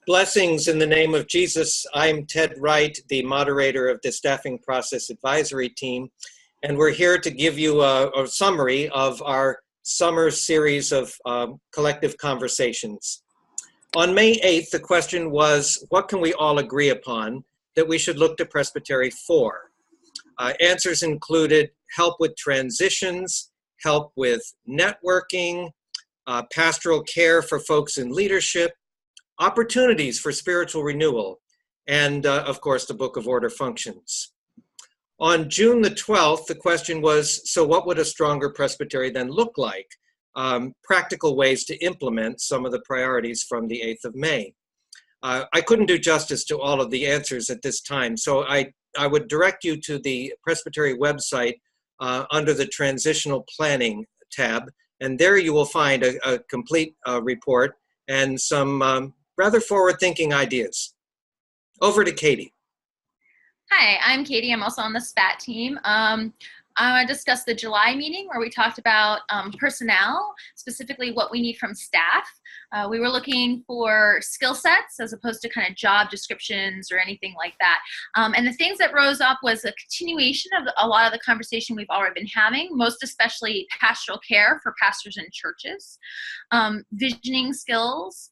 Blessings in the name of Jesus. I'm Ted Wright, the moderator of the Staffing Process Advisory Team, and we're here to give you a summary of our summer series of collective conversations. On May 8th, the question was, what can we all agree upon that we should look to Presbytery for? Answers included help with transitions, help with networking, pastoral care for folks in leadership, opportunities for spiritual renewal, and of course, the Book of Order functions. On June the 12th, the question was, so what would a stronger presbytery then look like? Practical ways to implement some of the priorities from the 8th of May. I couldn't do justice to all of the answers at this time, so I would direct you to the Presbytery website under the Transitional Planning tab, and there you will find a complete report and some rather forward-thinking ideas. Over to Katy. Hi, I'm Katy. I'm also on the SPAT team. I want to discuss the July meeting where we talked about personnel, specifically what we need from staff. We were looking for skill sets as opposed to kind of job descriptions or anything like that. And the things that rose up was a continuation of a lot of the conversation we've already been having, most especially pastoral care for pastors and churches, visioning skills,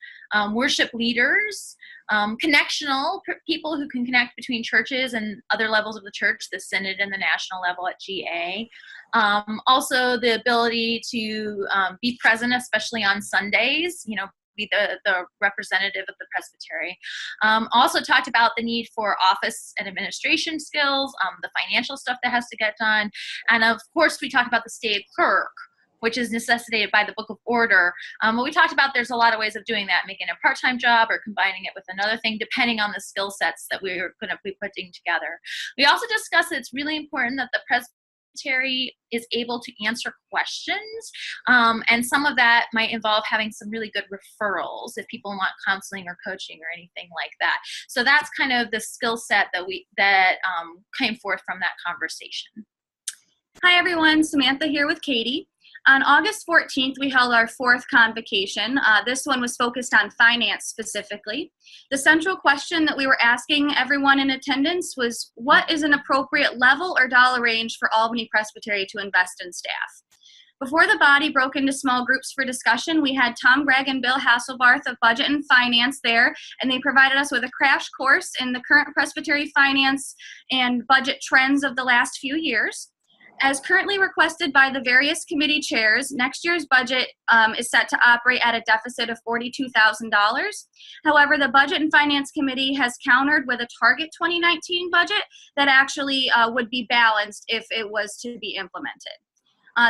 worship leaders, connectional people who can connect between churches and other levels of the church, the synod and the national level at GA. Also the ability to be present, especially on Sundays, be the representative of the presbytery. Also talked about the need for office and administration skills, the financial stuff that has to get done. And of course, we talked about the stated clerk, which is necessitated by the Book of Order. But we talked about there's a lot of ways of doing that, making a part-time job or combining it with another thing, depending on the skill sets that we're going to be putting together. We also discussed that it's really important that the presbytery is able to answer questions, and some of that might involve having some really good referrals if people want counseling or coaching or anything like that. So that's kind of the skill set that came forth from that conversation. Hi everyone, Samantha here with Katy. On August 14th, we held our fourth convocation. This one was focused on finance specifically. The central question that we were asking everyone in attendance was, what is an appropriate level or dollar range for Albany Presbytery to invest in staff? Before the body broke into small groups for discussion, we had Tom Gregg and Bill Hasselbarth of Budget and Finance there, and they provided us with a crash course in the current presbytery finance and budget trends of the last few years. As currently requested by the various committee chairs, next year's budget is set to operate at a deficit of $42,000. However, the Budget and Finance Committee has countered with a target 2019 budget that actually would be balanced if it was to be implemented.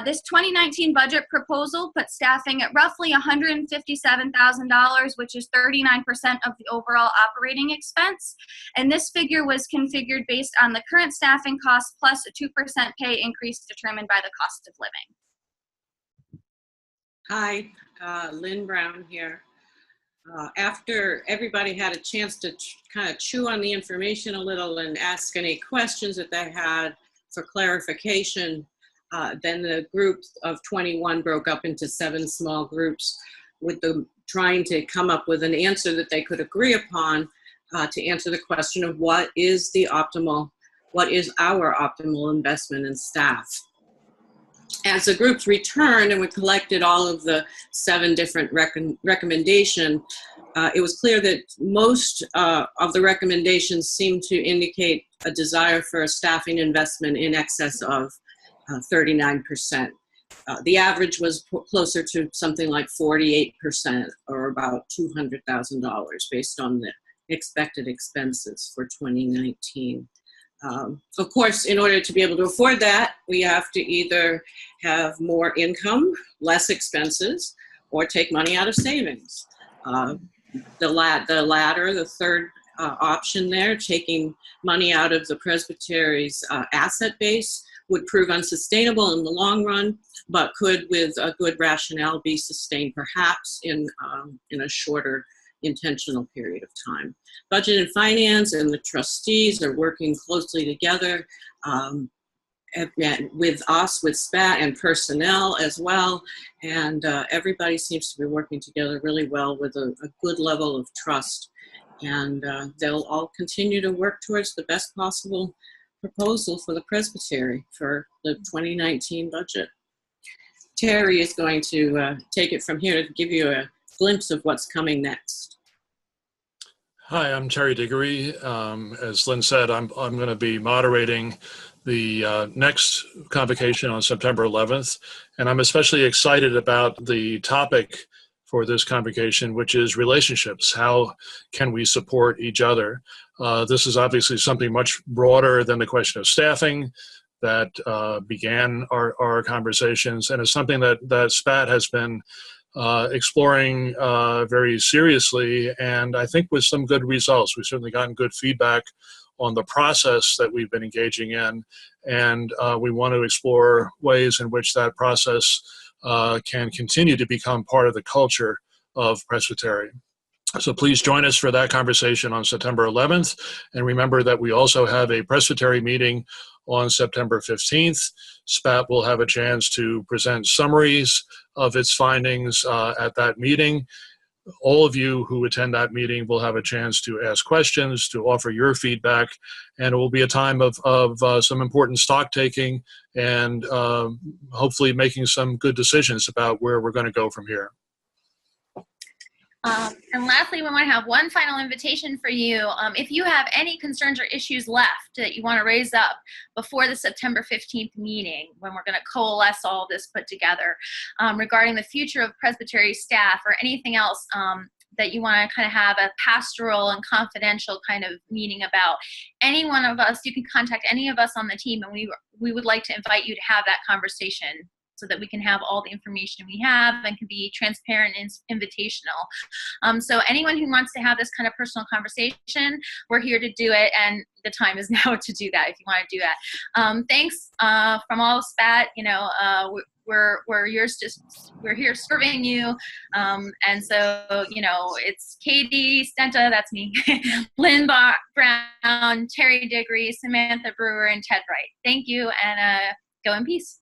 This 2019 budget proposal puts staffing at roughly $157,000, which is 39% of the overall operating expense. And this figure was configured based on the current staffing cost plus a 2% pay increase determined by the cost of living. Hi, Lynn Brown here. After everybody had a chance to kind of chew on the information a little and ask any questions that they had for clarification, then the group of 21 broke up into 7 small groups with them trying to come up with an answer that they could agree upon to answer the question of what is our optimal investment in staff. As the groups returned and we collected all of the 7 different recommendations, it was clear that most of the recommendations seemed to indicate a desire for a staffing investment in excess of 39%. The average was closer to something like 48%, or about $200,000 based on the expected expenses for 2019. Of course, in order to be able to afford that, we have to either have more income, less expenses, or take money out of savings. The latter, the third option there, taking money out of the presbytery's asset base, would prove unsustainable in the long run, but could, with a good rationale, be sustained perhaps in a shorter intentional period of time. Budget and Finance and the trustees are working closely together with us, with SPAT and personnel as well. And everybody seems to be working together really well with a good level of trust. And they'll all continue to work towards the best possible proposal for the Presbytery for the 2019 budget. Terry is going to take it from here to give you a glimpse of what's coming next. Hi, I'm Terry Diggory. As Lynn said, I'm going to be moderating the next convocation on September 11th, and I'm especially excited about the topic for this convocation, which is relationships. How can we support each other? This is obviously something much broader than the question of staffing that began our conversations, and it's something that SPAT has been exploring very seriously, and I think with some good results. We've certainly gotten good feedback on the process that we've been engaging in, and we want to explore ways in which that process can continue to become part of the culture of Presbytery. So please join us for that conversation on September 11th, and remember that we also have a Presbytery meeting on September 15th. SPAT will have a chance to present summaries of its findings at that meeting. All of you who attend that meeting will have a chance to ask questions, to offer your feedback, and it will be a time of some important stock taking and hopefully making some good decisions about where we're going to go from here. And lastly, we want to have one final invitation for you. If you have any concerns or issues left that you want to raise up before the September 15th meeting, when we're going to coalesce all this put together, regarding the future of Presbytery staff or anything else that you want to kind of have a pastoral and confidential kind of meeting about, any one of us, you can contact any of us on the team, and we would like to invite you to have that conversation, so that we can have all the information we have and can be transparent and invitational. So anyone who wants to have this kind of personal conversation, we're here to do it, and the time is now to do that if you want to do that. Thanks from all of SPAT. You know, we're here serving you, and so, you know, it's Katy Stenta, that's me, Lynn Brown, Terry Diggory, Samantha Brewert, and Ted Wright. Thank you, and go in peace.